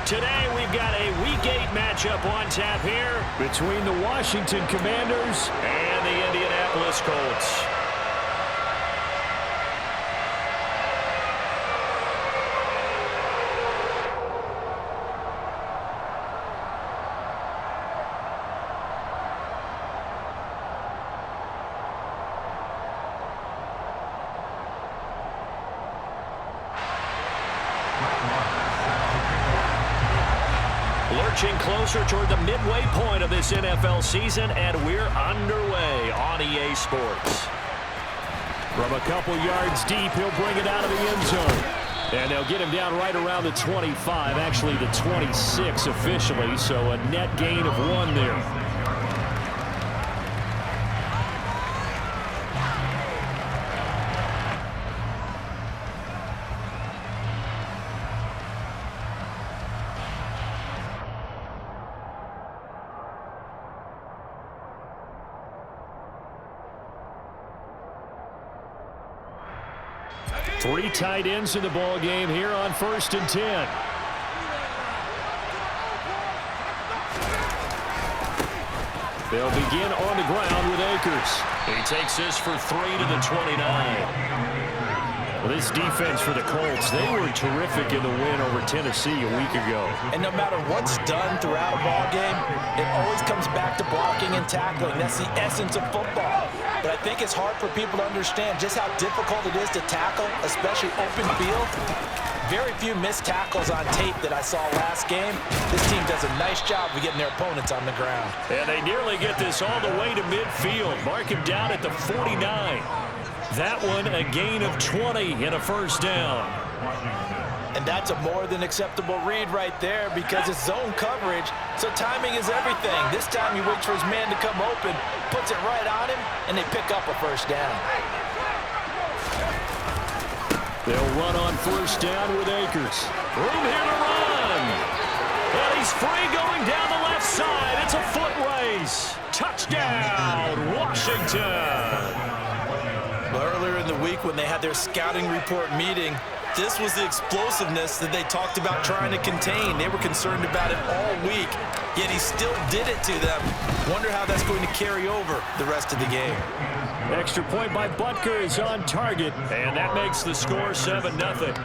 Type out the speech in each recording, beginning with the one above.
Today we've got a Week 8 matchup on tap here between the Washington Commanders and the Indianapolis Colts. Lurching closer toward the midway point of this NFL season, and we're underway on EA Sports. From a couple yards deep, he'll bring it out of the end zone. And they'll get him down right around the 25, actually the 26 officially, so a net gain of 1 there. Three tight ends in the ball game here on 1st and 10. They'll begin on the ground with Akers. He takes this for 3 to the 29. Well, this defense for the Colts, they were terrific in the win over Tennessee a week ago. And no matter what's done throughout a ball game, it always comes back to blocking and tackling. That's the essence of football. But I think it's hard for people to understand just how difficult it is to tackle, especially open field. Very few missed tackles on tape that I saw last game. This team does a nice job of getting their opponents on the ground. And they nearly get this all the way to midfield. Mark him down at the 49. That one a gain of 20 and a first down. And that's a more than acceptable read right there because it's zone coverage, so timing is everything. This time he waits for his man to come open, puts it right on him, and they pick up a first down. They'll run on first down with Akers. Room here to run. And he's free going down the left side. It's a foot race. Touchdown, Washington. Earlier in the week when they had their scouting report meeting, this was the explosiveness that they talked about trying to contain. They were concerned about it all week, yet he still did it to them. Wonder how that's going to carry over the rest of the game. Extra point by Butker is on target, and that makes the score 7-0.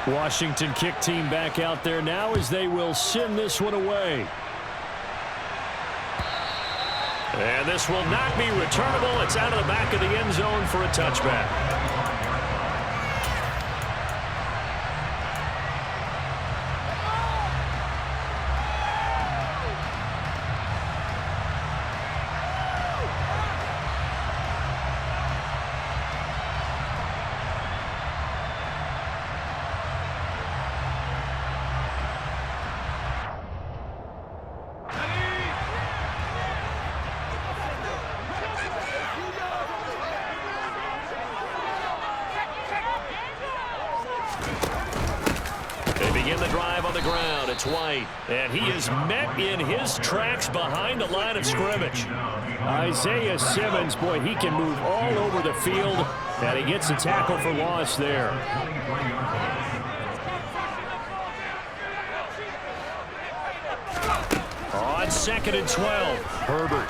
Washington kick team back out there now as they will send this one away. And this will not be returnable. It's out of the back of the end zone for a touchback. Begin the drive on the ground. It's White, and he is met in his tracks behind the line of scrimmage. Isaiah Simmons, boy, he can move all over the field, and he gets a tackle for loss there. On 2nd and 12, Herbert.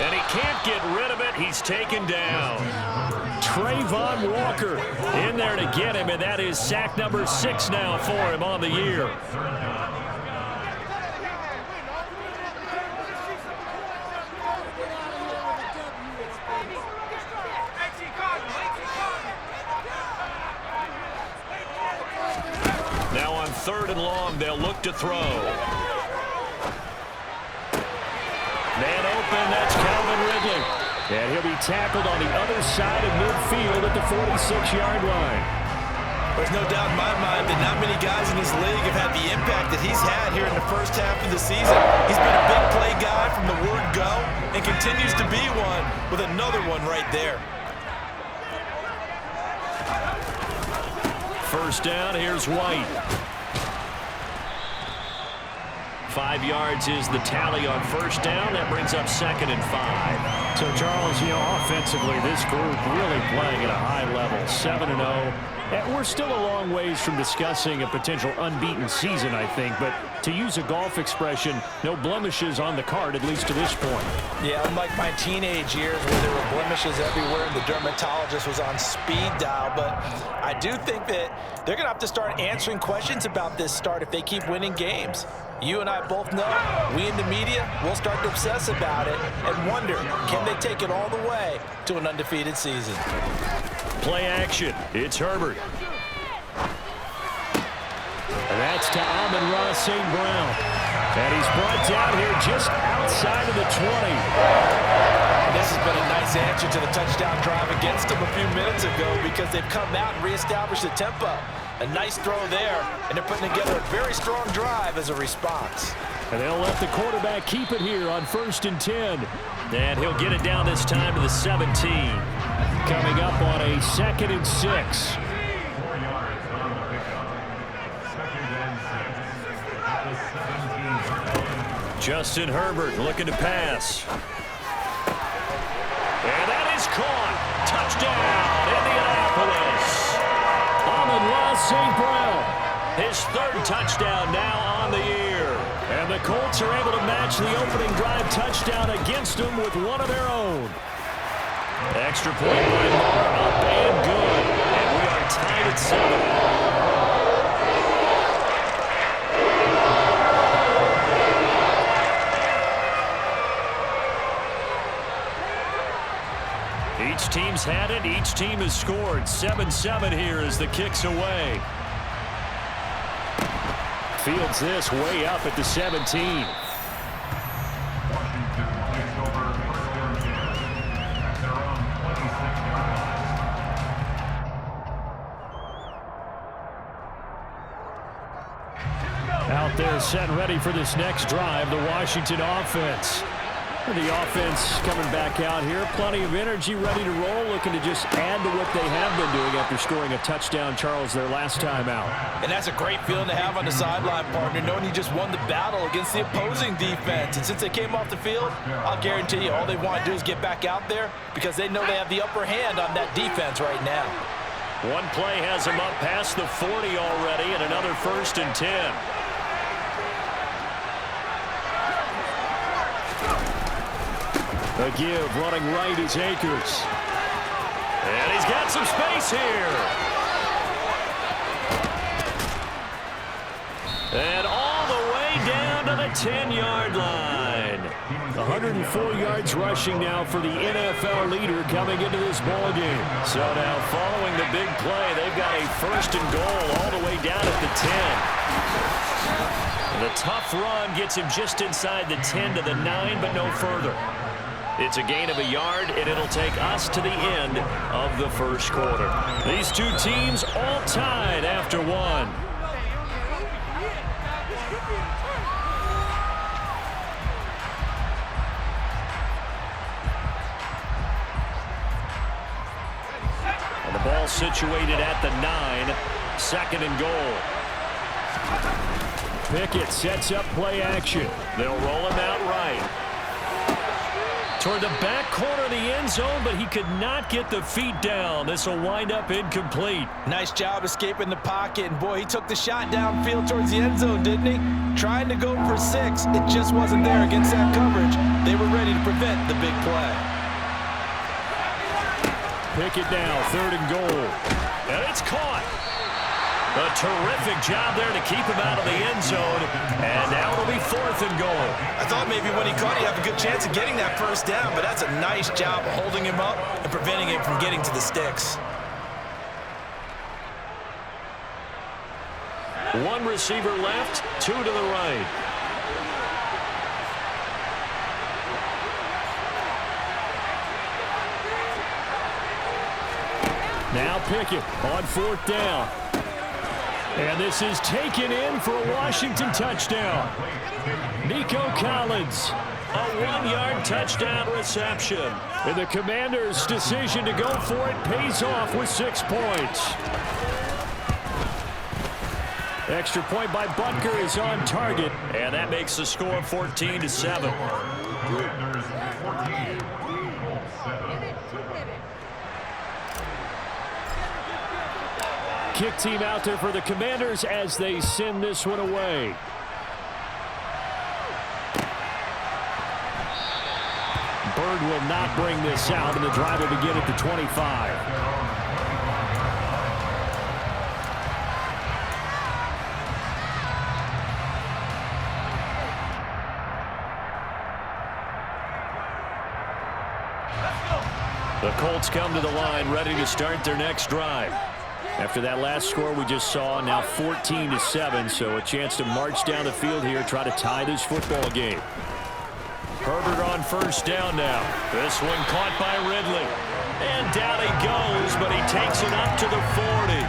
And he can't get rid of it. He's taken down. Trayvon Walker in there to get him, and that is sack number 6 now for him on the year. Now on 3rd and long, they'll look to throw. Man open, that's Calvin Ridley. And he'll be tackled on the other side of midfield at the 46-yard line. There's no doubt in my mind that not many guys in this league have had the impact that he's had here in the first half of the season. He's been a big play guy from the word go and continues to be one with another one right there. First down, here's White. 5 yards is the tally on first down. That brings up 2nd and 5. So, Charles, offensively, this group really playing at a high level, 7-0. And we're still a long ways from discussing a potential unbeaten season, I think. But to use a golf expression, no blemishes on the card, at least to this point. Yeah, unlike my teenage years where there were blemishes everywhere and the dermatologist was on speed dial. But I do think that they're going to have to start answering questions about this start if they keep winning games. You and I both know, we in the media, will start to obsess about it and wonder, can they take it all the way to an undefeated season? Play action. It's Herbert. And that's to Amon-Ra St. Brown. And he's brought down here just outside of the 20. This has been a nice answer to the touchdown drive against them a few minutes ago because they've come out and reestablished the tempo. A nice throw there, and they're putting together a very strong drive as a response. And they'll let the quarterback keep it here on 1st and 10. And he'll get it down this time to the 17. Coming up on a 2nd and 6. Justin Herbert looking to pass. And that is caught. Touchdown, Indianapolis. Amon-Ra St. Brown. His 3rd touchdown now on the year. And the Colts are able to match the opening drive touchdown against them with one of their own. Extra point by Moore, up and good. And we are tied at 7. Each team's had it. Each team has scored. 7-7 here as the kick's away. Fields this way up at the 17. Out there set and ready for this next drive, the Washington offense. The offense coming back out here. Plenty of energy, ready to roll, looking to just add to what they have been doing after scoring a touchdown, Charles, their last time out. And that's a great feeling to have on the sideline, partner, knowing you just won the battle against the opposing defense. And since they came off the field, I'll guarantee you all they want to do is get back out there because they know they have the upper hand on that defense right now. One play has them up past the 40 already, and another 1st and 10. A give, running right is Akers. And he's got some space here. And all the way down to the 10-yard line. 104 yards rushing now for the NFL leader coming into this ball game. So now following the big play, they've got a 1st and goal all the way down at the 10. The tough run gets him just inside the 10 to the 9, but no further. It's a gain of a yard, and it'll take us to the end of the 1st quarter. These two teams all tied after 1. And the ball situated at the 9, 2nd and goal. Pickett sets up play action. They'll roll him out right. Toward the back corner of the end zone, but he could not get the feet down. This will wind up incomplete. Nice job escaping the pocket, and boy, he took the shot downfield towards the end zone, didn't he? Trying to go for 6. It just wasn't there against that coverage. They were ready to prevent the big play. Pickett now, 3rd and goal. And it's caught. A terrific job there to keep him out of the end zone. And now it'll be 4th and goal. I thought maybe when he caught, he'd have a good chance of getting that 1st down, but that's a nice job of holding him up and preventing him from getting to the sticks. One receiver left, 2 to the right. Now Pickett on 4th down. And this is taken in for a Washington touchdown. Nico Collins. A 1-yard touchdown reception. And the Commanders' decision to go for it pays off with 6 points. Extra point by Butker is on target. And that makes the score 14-7. Kick team out there for the Commanders as they send this one away. Bird will not bring this out, and the drive will begin at the 25. The Colts come to the line ready to start their next drive. After that last score we just saw, now 14-7, so a chance to march down the field here, try to tie this football game. Herbert on first down now. This one caught by Ridley. And down he goes, but he takes it up to the 40.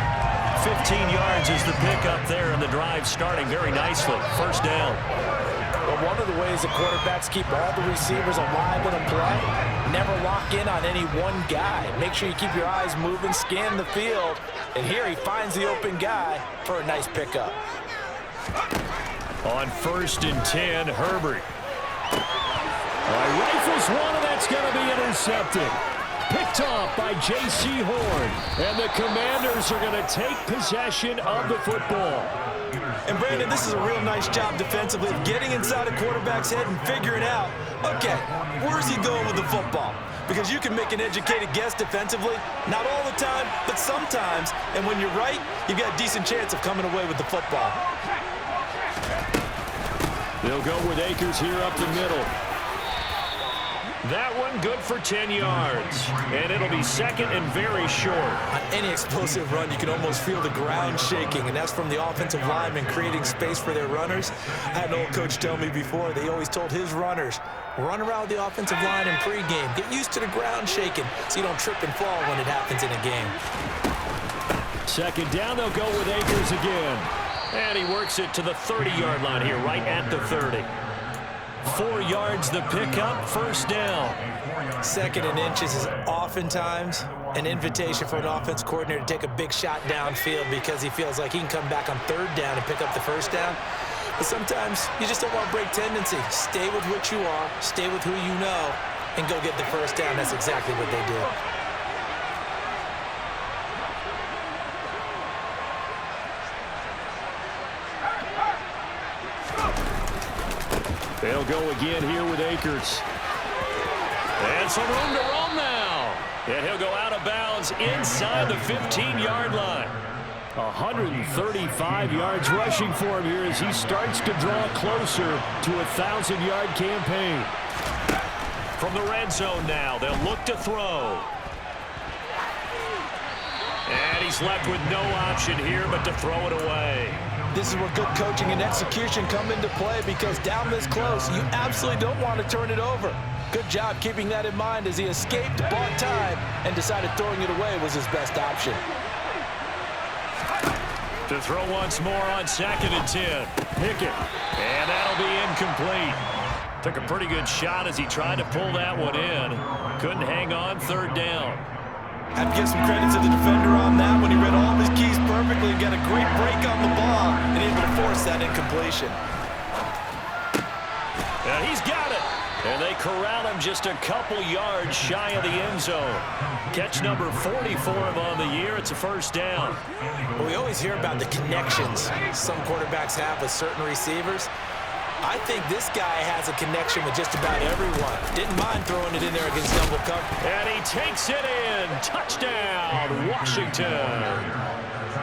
15 yards is the pickup there, and the drive starting very nicely. First down. Well, one of the ways the quarterbacks keep all the receivers alive in a play, never lock in on any one guy. Make sure you keep your eyes moving, scan the field, and here he finds the open guy for a nice pickup. On 1st and 10, Herbert. Rifles one, and that's going to be intercepted. Picked off by J.C. Horn, and the Commanders are going to take possession of the football. And Brandon, this is a real nice job defensively of getting inside a quarterback's head and figuring out, okay, where's he going with the football? Because you can make an educated guess defensively, not all the time, but sometimes. And when you're right, you've got a decent chance of coming away with the football. They'll go with Akers here up the middle. That one good for 10 yards. And it'll be second and very short. On any explosive run, you can almost feel the ground shaking, and that's from the offensive linemen creating space for their runners. I had an old coach tell me before, they always told his runners, run around the offensive line in pregame. Get used to the ground shaking so you don't trip and fall when it happens in a game. Second down, they'll go with Akers again. And he works it to the 30-yard line here, right at the 30. 4 yards the pickup, first down. 2nd and inches is oftentimes an invitation for an offense coordinator to take a big shot downfield because he feels like he can come back on 3rd down and pick up the first down. But sometimes you just don't want to break tendency. Stay with what you are, stay with who you know, and go get the first down. That's exactly what they did. They'll go again here with Akers. And some room to roam now. And he'll go out of bounds inside the 15-yard line. 135 yards rushing for him here as he starts to draw closer to a 1,000-yard campaign. From the red zone now, they'll look to throw. And he's left with no option here but to throw it away. This is where good coaching and execution come into play because down this close, you absolutely don't want to turn it over. Good job keeping that in mind as he escaped, bought time, and decided throwing it away was his best option. To throw once more on 2nd and 10. Pickett. And that'll be incomplete. Took a pretty good shot as he tried to pull that one in. Couldn't hang on, 3rd down. I have to give some credit to the defender on that when he read all of his keys perfectly and got a great break on the ball and able to force that incompletion. And he's got it. And they corral him just a couple yards shy of the end zone. Catch number 40 for him on the year. It's a first down. Well, we always hear about the connections some quarterbacks have with certain receivers. I think this guy has a connection with just about everyone. Didn't mind throwing it in there against double cover. And he takes it in. Touchdown, Washington.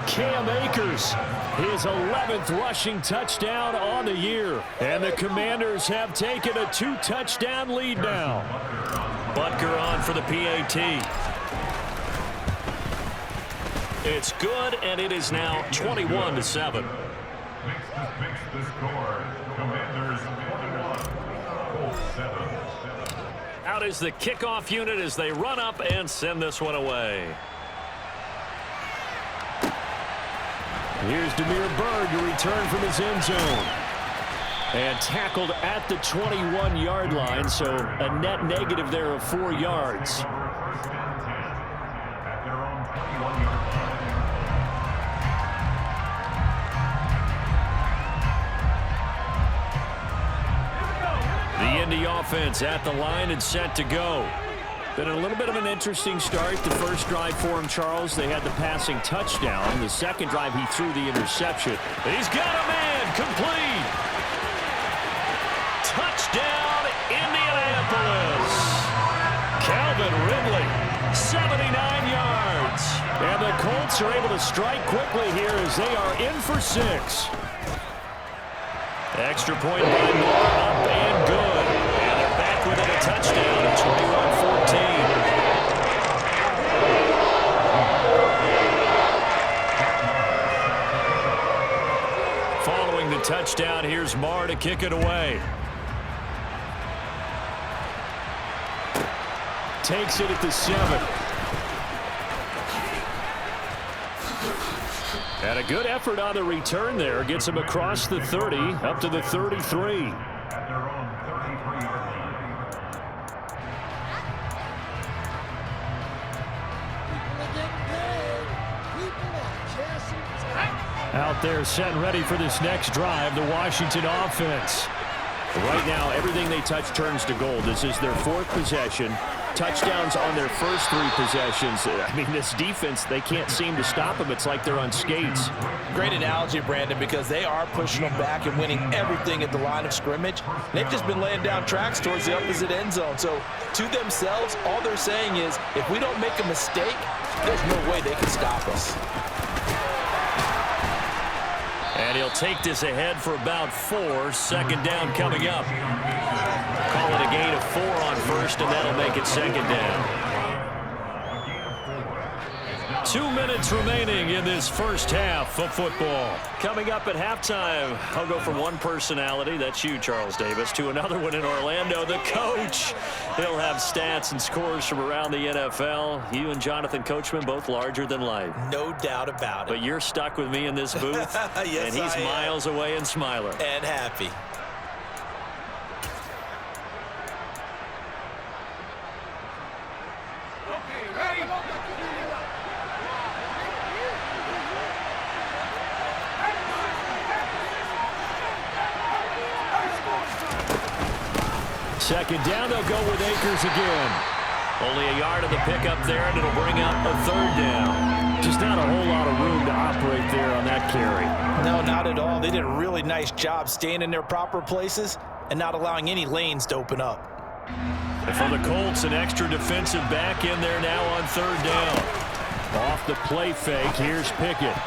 Cam Akers, his 11th rushing touchdown on the year. And the Commanders have taken a 2-touchdown lead now. Butker on for the PAT. It's good, and it is now 21-7. Out is the kickoff unit as they run up and send this one away. Here's Demir Bird to return from his end zone. And tackled at the 21-yard line, so a net negative there of 4 yards. Indy offense at the line and set to go. Been a little bit of an interesting start. The first drive for him, Charles, they had the passing touchdown. The second drive, he threw the interception. He's got a man complete. Touchdown, Indianapolis. Calvin Ridley, 79 yards. And the Colts are able to strike quickly here as they are in for 6. Extra point by Moore, up and good. And they're back within a touchdown at 21-14. Following the touchdown, here's Moore to kick it away. Takes it at the 7. And a good effort on the return there. Gets him across the 30, up to the 33. Out there set and ready for this next drive, the Washington offense. Right now, everything they touch turns to gold. This is their 4th possession. Touchdowns on their first 3 possessions. I mean, this defense, they can't seem to stop them. It's like they're on skates. Great analogy, Brandon, because they are pushing them back and winning everything at the line of scrimmage. They've just been laying down tracks towards the opposite end zone. So, to themselves, all they're saying is, if we don't make a mistake, there's no way they can stop us. And he'll take this ahead for about 4. Second down coming up. Call it a gain of 4 on first, and that'll make it second down. 2 minutes remaining in this first half of football. Coming up at halftime, I'll go from one personality, that's you, Charles Davis, to another one in Orlando, the coach. He'll have stats and scores from around the NFL. You and Jonathan Coachman, both larger than life. No doubt about it. But you're stuck with me in this booth, yes, and he's miles away and smiling. And happy. Second down, they'll go with Akers again. Only a yard of the pickup there, and it'll bring up a 3rd down. Just not a whole lot of room to operate there on that carry. No, not at all. They did a really nice job staying in their proper places and not allowing any lanes to open up. And for the Colts, an extra defensive back in there now on 3rd down. Off the play fake, here's Pickett.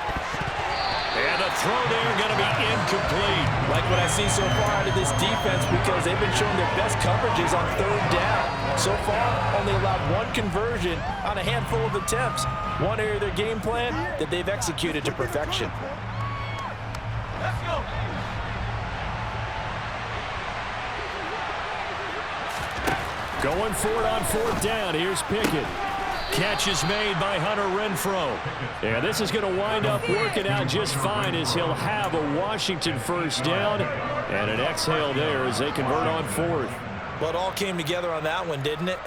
And the throw there going to be incomplete. Like what I see so far out of this defense, because they've been showing their best coverages on 3rd down. So far, only allowed 1 conversion on a handful of attempts. One area of their game plan that they've executed to perfection. Let's go. Going for it on 4th down. Here's Pickett. Catch is made by Hunter Renfrow. Yeah, this is going to wind up working out just fine as he'll have a Washington first down. And an exhale there as they convert on 4th. Well, it all came together on that one, didn't it?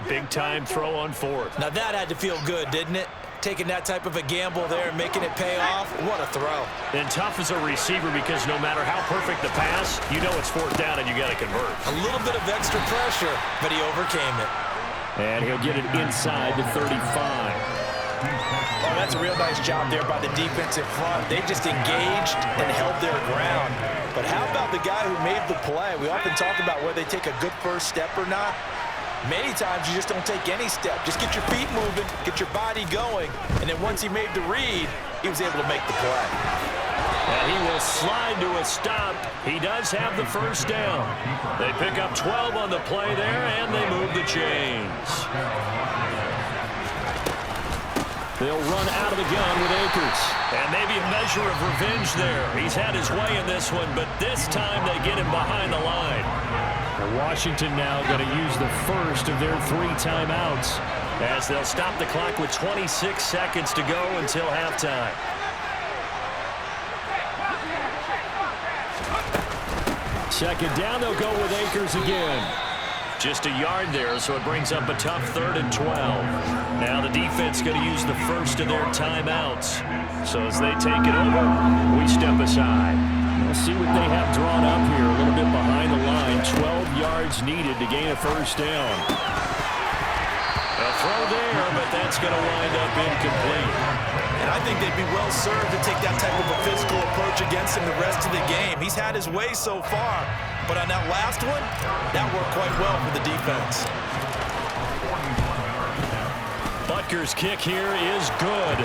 Big time throw on 4th. Now that had to feel good, didn't it? Taking that type of a gamble there and making it pay off. What a throw. And tough as a receiver because no matter how perfect the pass, you know it's 4th down and you got to convert. A little bit of extra pressure, but he overcame it. And he'll get it inside the 35. Oh, that's a real nice job there by the defensive front. They just engaged and held their ground. But how about the guy who made the play? We often talk about whether they take a good first step or not. Many times you just don't take any step. Just get your feet moving, get your body going, and then once he made the read, he was able to make the play. And he will slide to a stop. He does have the first down. They pick up 12 on the play there, and they move the chains. They'll run out of the gun with Akers. And maybe a measure of revenge there. He's had his way in this one, but this time they get him behind the line. And Washington now going to use the first of their 3 timeouts as they'll stop the clock with 26 seconds to go until halftime. Second down, they'll go with Akers again. Just a yard there, so it brings up a tough 3rd and 12. Now the defense going to use the first of their timeouts. So as they take it over, we step aside. We'll see what they have drawn up here. A little bit behind the line, 12 yards. yards needed to gain a first down. A throw there, but that's going to wind up incomplete. And I think they'd be well served to take that type of a physical approach against him the rest of the game. He's had his way so far, but on that last one, that worked quite well for the defense. Butker's kick here is good.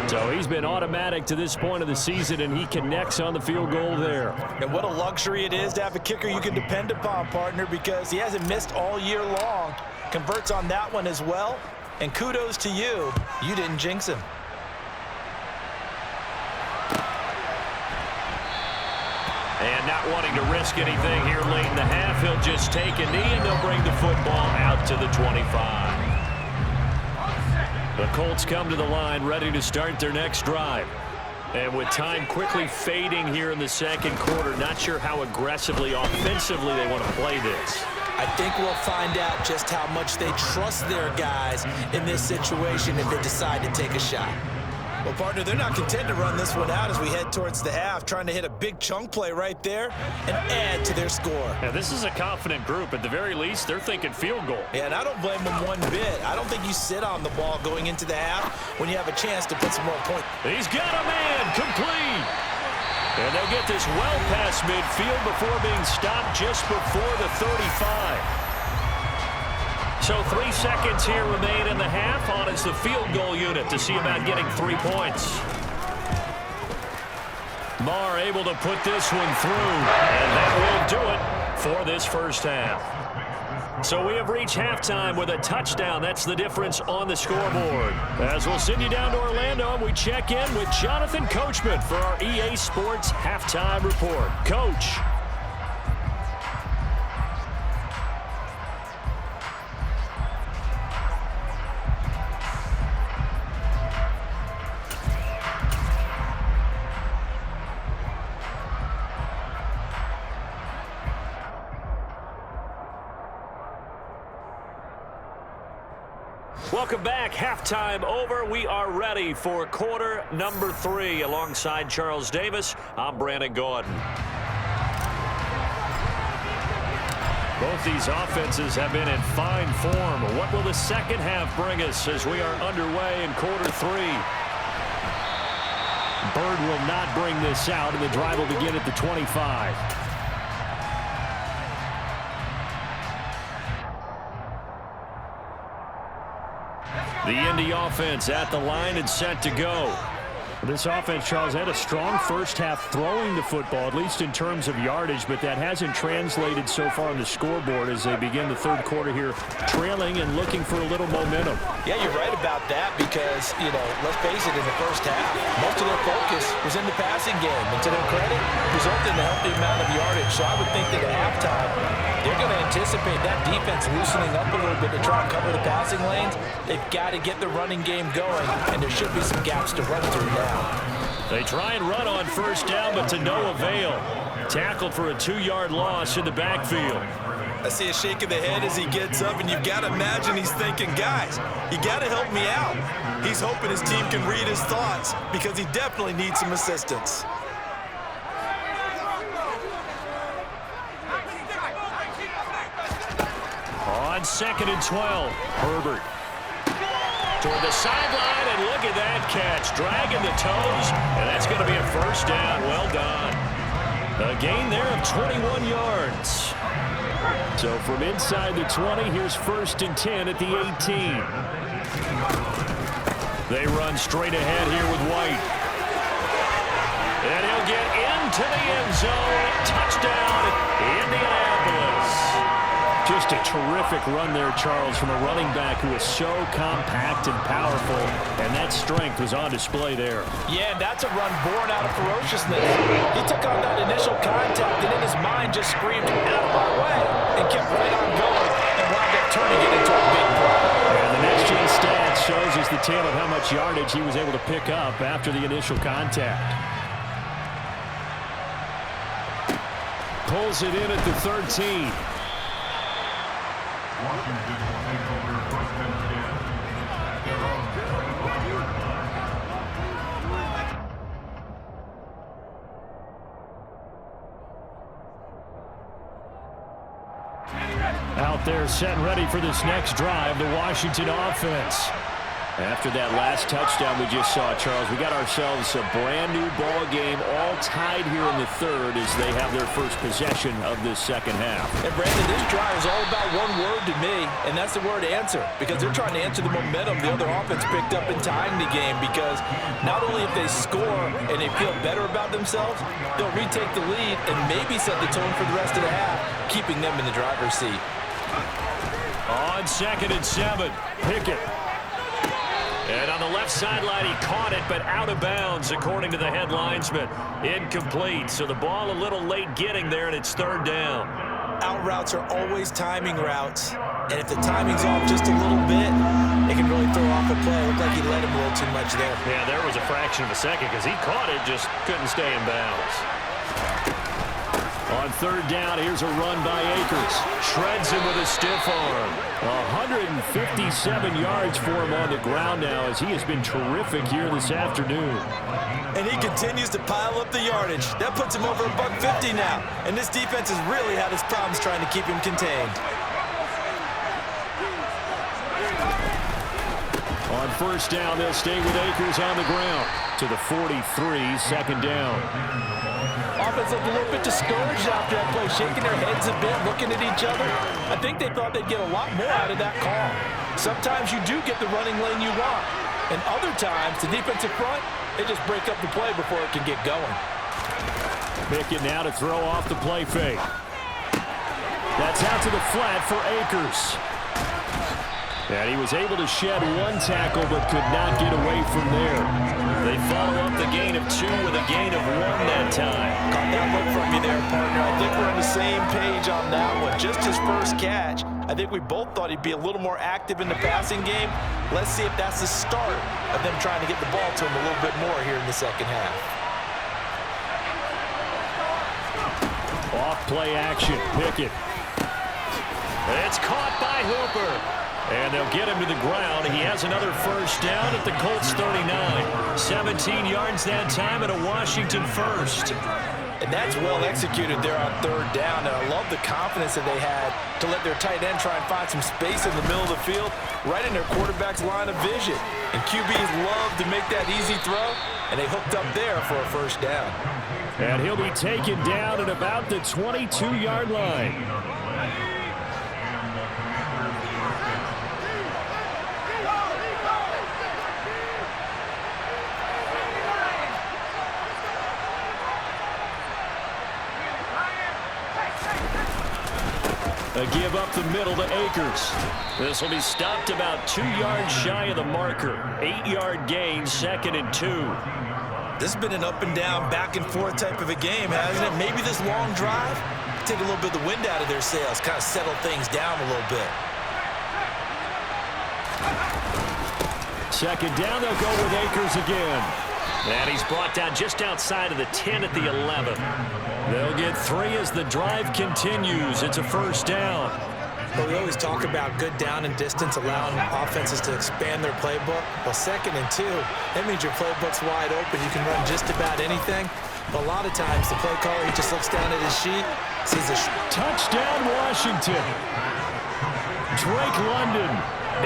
So he's been automatic to this point of the season, and he connects on the field goal there. And what a luxury it is to have a kicker you can depend upon, partner, because he hasn't missed all year long. Converts on that one as well. And kudos to you. You didn't jinx him. And not wanting to risk anything here late in the half, he'll just take a knee, and they'll bring the football out to the 25. The Colts come to the line ready to start their next drive. And with time quickly fading here in the second quarter, not sure how aggressively, offensively they want to play this. I think we'll find out just how much they trust their guys in this situation if they decide to take a shot. Well, partner, they're not content to run this one out as we head towards the half, trying to hit a big chunk play right there and add to their score. Yeah, this is a confident group. At the very least, they're thinking field goal. Yeah, and I don't blame them one bit. I don't think you sit on the ball going into the half when you have a chance to put some more points. He's got a man complete. And they'll get this well past midfield before being stopped just before the 35. So 3 seconds here remain in the half. On is the field goal unit to see about getting 3 points. Marr able to put this one through. And that will do it for this first half. So we have reached halftime with a touchdown. That's the difference on the scoreboard. As we'll send you down to Orlando, and we check in with Jonathan Coachman for our EA Sports Halftime Report. Coach. Welcome back. Halftime over. We are ready for quarter number 3. Alongside Charles Davis, I'm Brandon Gordon. Both these offenses have been in fine form. What will the second half bring us as we are underway in quarter 3? Bird will not bring this out, and the drive will begin at the 25. The Indy offense at the line and set to go. This offense, Charles, had a strong first half throwing the football, at least in terms of yardage, but that hasn't translated so far on the scoreboard as they begin the third quarter here, trailing and looking for a little momentum. Yeah, you're right about that because, let's face it, in the first half, most of their focus was in the passing game. And to their credit, resulted in a healthy amount of yardage. So I would think that at halftime, they're going to anticipate that defense loosening up a little bit to try and cover the passing lanes. They've got to get the running game going, and there should be some gaps to run through now. They try and run on first down, but to no avail. Tackled for a 2-yard loss in the backfield. I see a shake of the head as he gets up, and you've got to imagine he's thinking, guys, you got to help me out. He's hoping his team can read his thoughts because he definitely needs some assistance. On 2nd and 12, Herbert toward the sideline, and look at that catch, dragging the toes, and that's going to be a first down. Well done. A gain there of 21 yards. So from inside the 20, here's 1st and 10 at the 18. They run straight ahead here with White. And he'll get into the end zone. Touchdown, Indianapolis. Just a terrific run there, Charles, from a running back who is so compact and powerful, and that strength was on display there. Yeah, and that's a run born out of ferociousness. He took on that initial contact, and in his mind just screamed, out of my way, and kept right on going, and wound up turning it into a big play. And the next-gen stats shows us the tale of how much yardage he was able to pick up after the initial contact. Pulls it in at the 13. Out there set and ready for this next drive, the Washington offense. After that last touchdown we just saw, Charles, we got ourselves a brand new ball game, all tied here in the third as they have their first possession of this second half. And Brandon, this drive is all about one word to me, and that's the word answer, because they're trying to answer the momentum the other offense picked up in tying the game, because not only if they score and they feel better about themselves, they'll retake the lead and maybe set the tone for the rest of the half, keeping them in the driver's seat. On 2nd and 7, Pickett. And on the left sideline, he caught it, but out of bounds, according to the head linesman. Incomplete, so the ball a little late getting there, and it's 3rd down. Out routes are always timing routes, and if the timing's off just a little bit, it can really throw off a play. It looked like he let him a little too much there. Yeah, there was a fraction of a second because he caught it, just couldn't stay in bounds. On 3rd down, here's a run by Akers. Shreds him with a stiff arm. 157 yards for him on the ground now as he has been terrific here this afternoon. And he continues to pile up the yardage. That puts him over $150 now. And this defense has really had its problems trying to keep him contained. On 1st down, they'll stay with Akers on the ground to the 43, 2nd down. Offense looked a little bit discouraged after that play, shaking their heads a bit, looking at each other. I think they thought they'd get a lot more out of that call. Sometimes you do get the running lane you want, and other times the defensive front, they just break up the play before it can get going. Pickett now to throw off the play fake. That's out to the flat for Akers. And he was able to shed one tackle but could not get away from there. They follow up the gain of 2 with a gain of 1 that time. Caught that look from you there, partner. I think we're on the same page on that one. Just his first catch. I think we both thought he'd be a little more active in the passing game. Let's see if that's the start of them trying to get the ball to him a little bit more here in the second half. Off play action, Pickett. It's caught by Hooper. And they'll get him to the ground. He has another first down at the Colts 39. 17 yards that time and a Washington first. And that's well executed there on 3rd down. And I love the confidence that they had to let their tight end try and find some space in the middle of the field, right in their quarterback's line of vision. And QBs love to make that easy throw, and they hooked up there for a first down. And he'll be taken down at about the 22-yard line. A give up the middle to Akers. This will be stopped about 2 yards shy of the marker. 8-yard gain, 2nd and 2. This has been an up and down, back and forth type of a game, hasn't it? Maybe this long drive, take a little bit of the wind out of their sails, kind of settle things down a little bit. 2nd down, they'll go with Akers again. And he's brought down just outside of the 10 at the 11. They'll get 3 as the drive continues. It's a first down. Well, we always talk about good down and distance, allowing offenses to expand their playbook. Well, 2nd and 2, that means your playbook's wide open. You can run just about anything. But a lot of times, the play caller, he just looks down at his sheet, sees a touchdown, Washington. Drake London.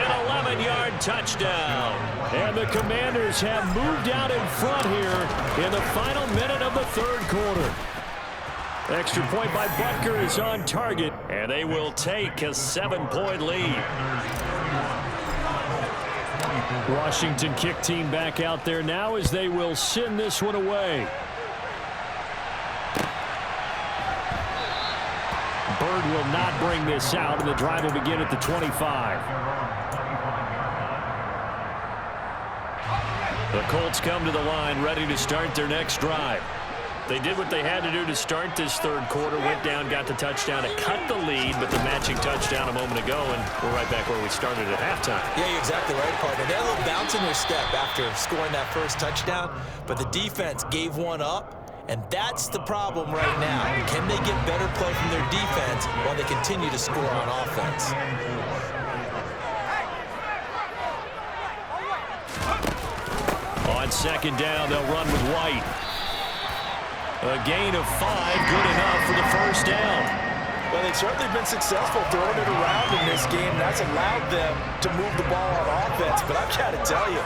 An 11-yard touchdown. And the Commanders have moved out in front here in the final minute of the 3rd quarter. Extra point by Butker is on target, and they will take a 7-point lead. Washington kick team back out there now as they will send this one away. Bird will not bring this out, and the drive will begin at the 25. The Colts come to the line ready to start their next drive. They did what they had to do to start this 3rd quarter, went down, got the touchdown to cut the lead, but the matching touchdown a moment ago, and we're right back where we started at halftime. Yeah, you're exactly right, partner. They had a little bounce in their step after scoring that first touchdown, but the defense gave one up, and that's the problem right now. Can they get better play from their defense while they continue to score on offense? On 2nd down, they'll run with White. A gain of 5, good enough for the first down. Well, they've certainly been successful throwing it around in this game. That's allowed them to move the ball on offense. But I've got to tell you,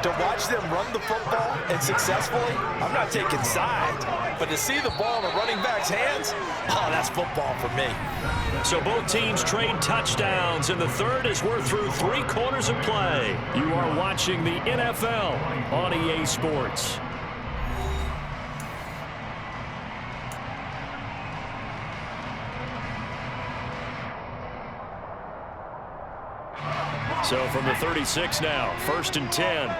to watch them run the football and successfully, I'm not taking sides. But to see the ball in a running back's hands, oh, that's football for me. So both teams trade touchdowns in the third as we're through 3 quarters of play. You are watching the NFL on EA Sports. So from the 36 now, 1st and 10.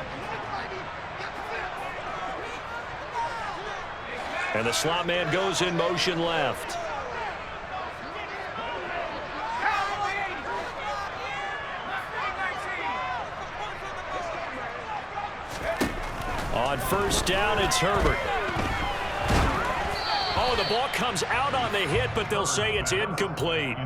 And the slot man goes in motion left. On 1st down, it's Herbert. Oh, the ball comes out on the hit, but they'll say it's incomplete.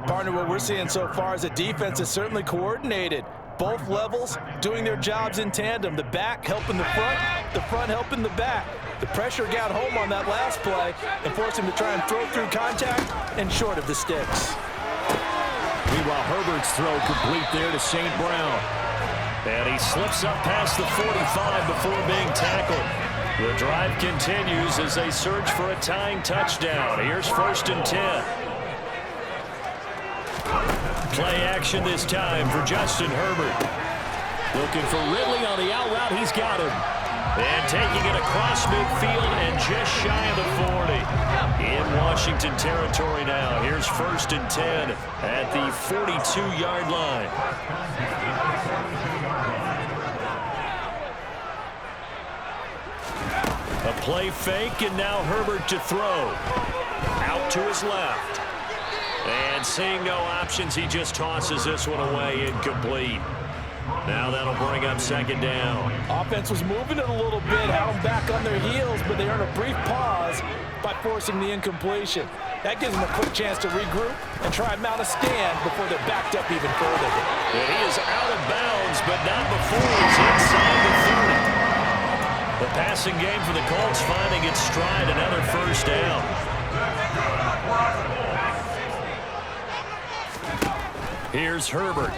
Partner, what we're seeing so far is a defense is certainly coordinated. Both levels doing their jobs in tandem. The back helping the front helping the back. The pressure got home on that last play and forced him to try and throw through contact and short of the sticks. Meanwhile, Herbert's throw complete there to St. Brown. And he slips up past the 45 before being tackled. The drive continues as they search for a tying touchdown. Here's 1st and 10. Play action this time for Justin Herbert. Looking for Ridley on the out route. He's got him. And taking it across midfield and just shy of the 40. In Washington territory now. Here's 1st and 10 at the 42-yard line. A play fake, and now Herbert to throw. Out to his left. And seeing no options, he just tosses this one away, incomplete. Now that'll bring up 2nd down. Offense was moving it a little bit, had them back on their heels, but they earned a brief pause by forcing the incompletion. That gives them a quick chance to regroup and try and mount a stand before they're backed up even further. And he is out of bounds, but not before he's inside the 30. The passing game for the Colts finding its stride, another 1st down. Here's Herbert.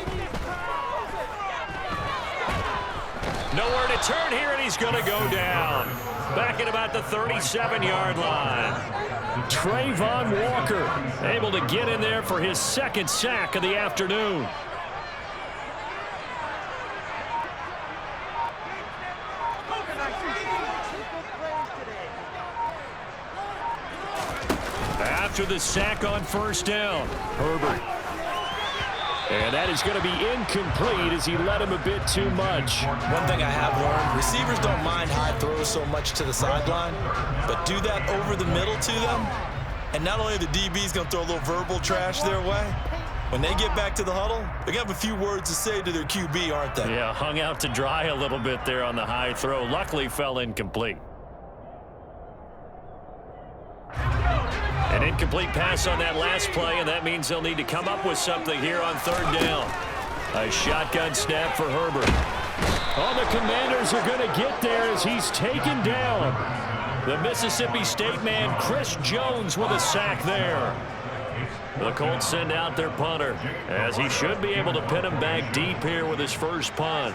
Nowhere to turn here, and he's going to go down. Back at about the 37-yard line. Trayvon Walker able to get in there for his 2nd sack of the afternoon. After the sack on 1st down, Herbert. And that is going to be incomplete as he led him a bit too much. One thing I have learned, receivers don't mind high throws so much to the sideline, but do that over the middle to them, and not only are the DBs going to throw a little verbal trash their way, when they get back to the huddle, they're going to have a few words to say to their QB, aren't they? Yeah, hung out to dry a little bit there on the high throw. Luckily fell incomplete. An incomplete pass on that last play, and that means they'll need to come up with something here on 3rd down. A shotgun snap for Herbert. Oh, the Commanders are going to get there as he's taken down. The Mississippi State man, Chris Jones, with a sack there. The Colts send out their punter, as he should be able to pin him back deep here with his first punt.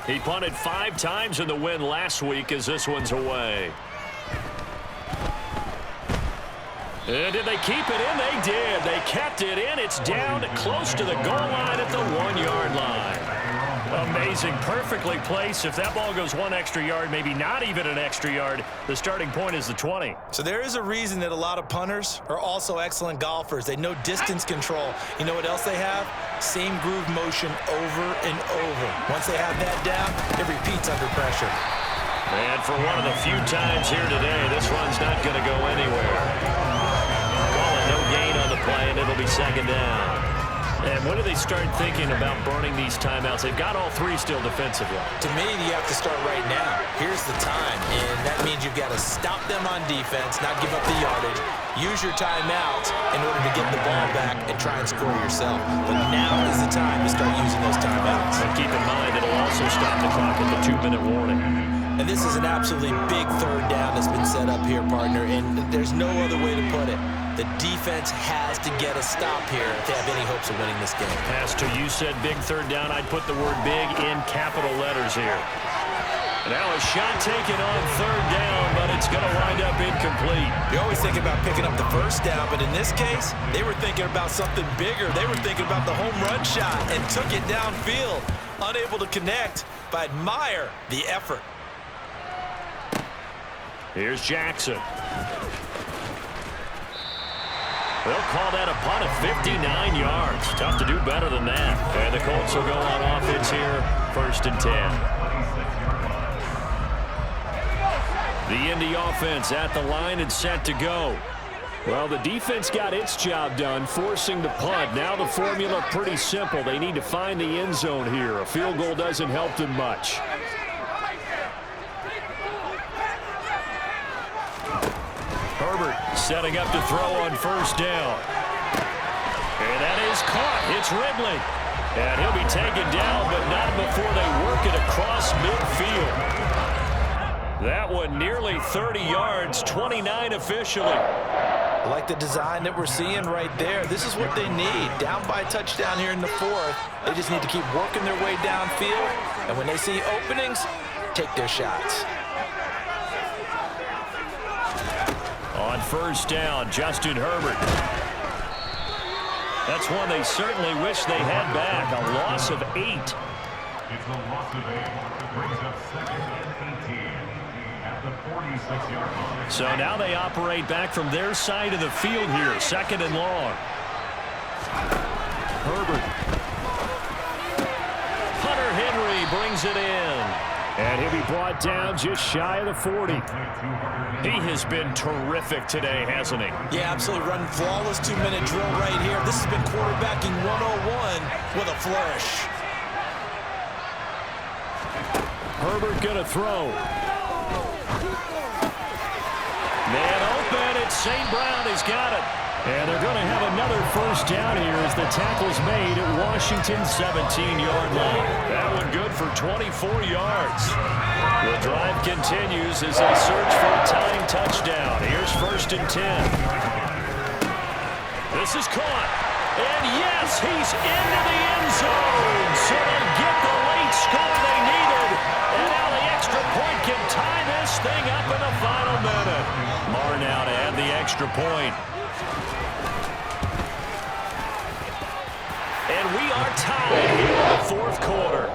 He punted 5 times in the win last week as this one's away. And did they keep it in? They did. They kept it in. It's down close to the goal line at the 1-yard line. Amazing. Perfectly placed. If that ball goes 1 extra yard, maybe not even an extra yard, the starting point is the 20. So there is a reason that a lot of punters are also excellent golfers. They know distance control. You know what else they have? Same groove motion over and over. Once they have that down, it repeats under pressure. And for one of the few times here today, this one's not going to go anywhere. No gain on the play, and it'll be 2nd down. And when do they start thinking about burning these timeouts? They've got all 3 still defensively. To me, you have to start right now. Here's the time, and that means you've got to stop them on defense, not give up the yardage, use your timeouts in order to get the ball back and try and score yourself. But now is the time to start using those timeouts. And keep in mind, it'll also stop the clock at the 2-minute warning. And this is an absolutely big third down that's been set up here, partner, and there's no other way to put it. The defense has to get a stop here if they have any hopes of winning this game. Pastor, you said big third down. I'd put the word big in capital letters here. Now a shot taken on third down, but it's going to wind up incomplete. You always think about picking up the first down, but in this case, they were thinking about something bigger. They were thinking about the home run shot and took it downfield. Unable to connect, but admire the effort. Here's Jackson. They'll call that a punt of 59 yards. Tough to do better than that. And the Colts will go on offense here, 1st and 10. The Indy offense at the line and set to go. Well, the defense got its job done, forcing the punt. Now the formula pretty simple. They need to find the end zone here. A field goal doesn't help them much. Herbert setting up to throw on 1st down. And that is caught. It's Ridley. And he'll be taken down, but not before they work it across midfield. That one nearly 30 yards, 29 officially. I like the design that we're seeing right there. This is what they need. Down by a touchdown here in the 4th. They just need to keep working their way downfield. And when they see openings, take their shots. On 1st down, Justin Herbert. That's one they certainly wish they had back. A loss of 8. It's a loss of 8. It brings up 2nd and 18 at the 46-yard line. So now they operate back from their side of the field here. 2nd and long. Herbert. Hunter Henry brings it in. And he'll be brought down just shy of the 40. He has been terrific today, hasn't he? Yeah, absolutely. Running flawless 2-minute drill right here. This has been quarterbacking 101 with a flourish. Herbert gonna throw. Man open, it's St. Brown. He's got it. And they're going to have another 1st down here as the tackle's made at Washington's 17-yard line. That one good for 24 yards. The drive continues as they search for a tying touchdown. Here's 1st and 10. This is caught. And yes, he's into the end zone. So they get the late score they needed. And now the extra point can tie this thing up in the final minute. Marr now to add the extra point. And we are tied here in the 4th quarter.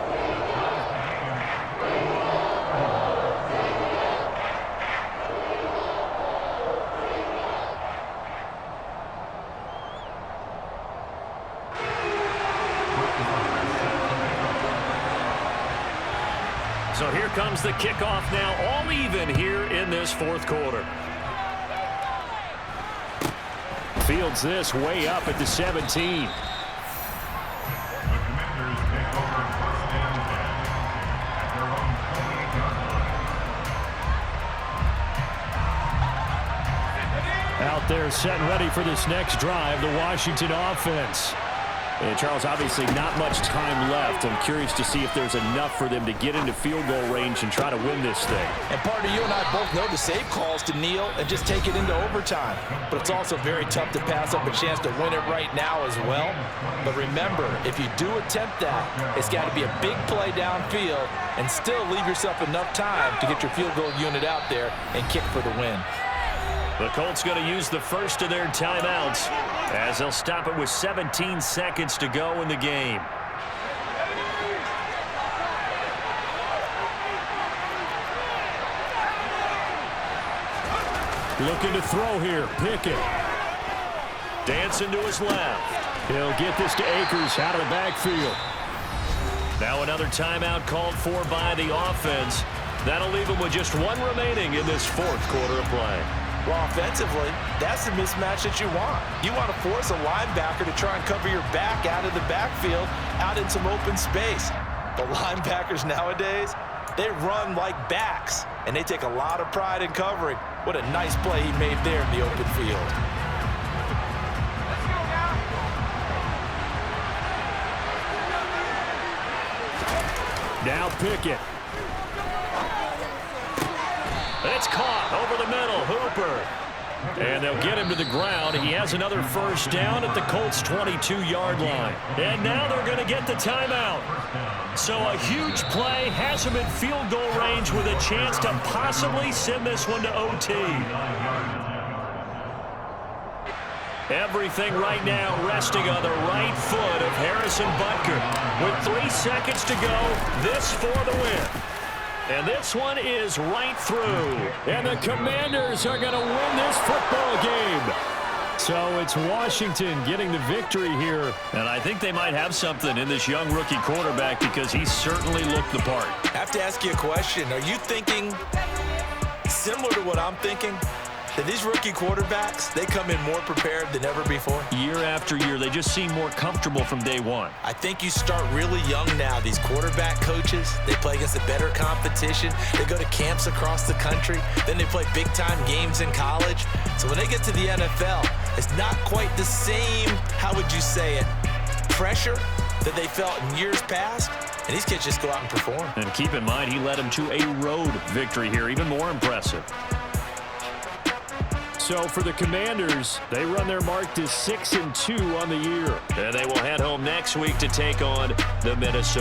So here comes the kickoff now, all even here in this 4th quarter. Fields this way up at the 17. Out there set and ready for this next drive, the Washington offense. And Charles, obviously not much time left. I'm curious to see if there's enough for them to get into field goal range and try to win this thing. And partner, you and I both know the save calls to kneel and just take it into overtime. But it's also very tough to pass up a chance to win it right now as well. But remember, if you do attempt that, it's got to be a big play downfield and still leave yourself enough time to get your field goal unit out there and kick for the win. The Colts going to use the first of their timeouts as they'll stop it with 17 seconds to go in the game. Looking to throw here. Pickett. Dancing to his left. He'll get this to Akers out of the backfield. Now another timeout called for by the offense. That'll leave them with just one remaining in this 4th quarter of play. Well, offensively, that's the mismatch that you want. You want to force a linebacker to try and cover your back out of the backfield, out in some open space. The linebackers nowadays, they run like backs, and they take a lot of pride in covering. What a nice play he made there in the open field. Now Pickett. It's caught over the middle. Hooper. And they'll get him to the ground. He has another first down at the Colts' 22-yard line. And now they're going to get the timeout. So a huge play has him in field goal range with a chance to possibly send this one to OT. Everything right now resting on the right foot of Harrison Butker. With 3 seconds to go, this for the win. And this one is right through. And the Commanders are going to win this football game. So it's Washington getting the victory here. And I think they might have something in this young rookie quarterback because he certainly looked the part. I have to ask you a question. Are you thinking similar to what I'm thinking? That these rookie quarterbacks, they come in more prepared than ever before? Year after year, they just seem more comfortable from day one. I think you start really young now. These quarterback coaches, they play against a better competition. They go to camps across the country. Then they play big-time games in college. So when they get to the NFL, it's not quite the same, how would you say it, pressure that they felt in years past. And these kids just go out and perform. And keep in mind, he led them to a road victory here, even more impressive. So for the Commanders, they run their mark to 6-2 on the year. And they will head home next week to take on the Minnesota